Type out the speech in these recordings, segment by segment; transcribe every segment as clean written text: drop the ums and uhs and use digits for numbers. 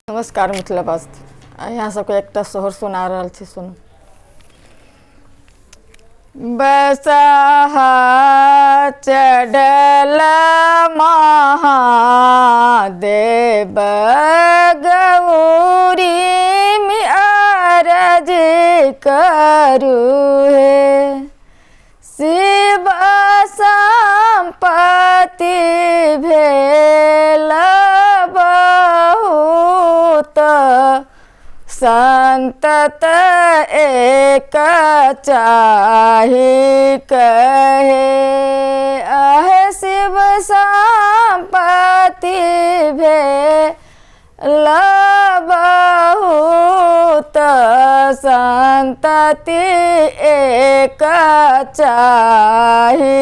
नमस्कार मिथिलावासी, यहाँ सबके एकटा सोहर सुना रहल छी, सुनू। बसहा चढ़ल महादेव गौरी में अरज करू हे, शिव संपत्ति भेल बहुत, संतत एक चाही कहे, शिव संपत्ति भेल बहुत, संतति एक चाही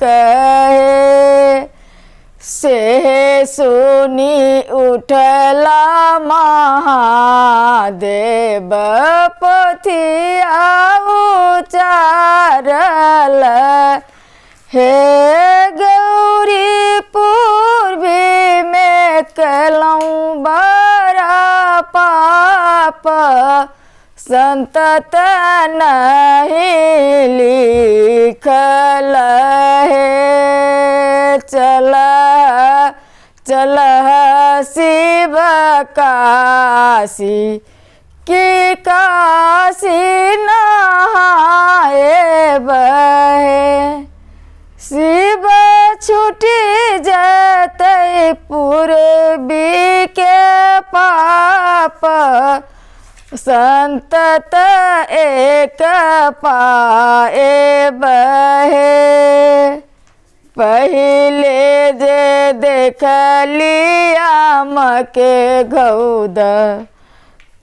कहे, से सुनी उठला महादेव पोथिया उचारल, हे गौरी पूर्वी में कलऊं बड़ा पाप, संतत नहीं लिखल है, चल चल शिव काशी की काशी नहाए बहे, शिव छूटी जतै पूर्वी के पाप, संतत एक पाए बहे, पहिले जे देखली आम के घौद,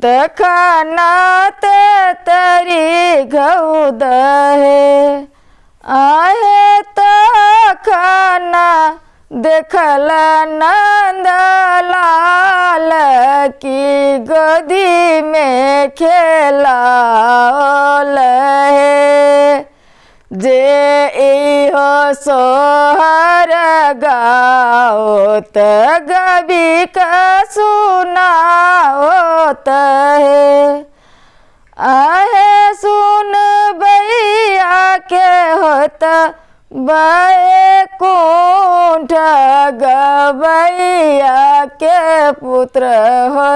तखनत तरी घौद है, आहे तखन देखल नंदलाल की गोदी में खेलाओल है, जे इहो सोहर गाओत गबी का सुनाओत है, आहे सुन बैया के होत बैकुंठ गबैया के पुत्र हो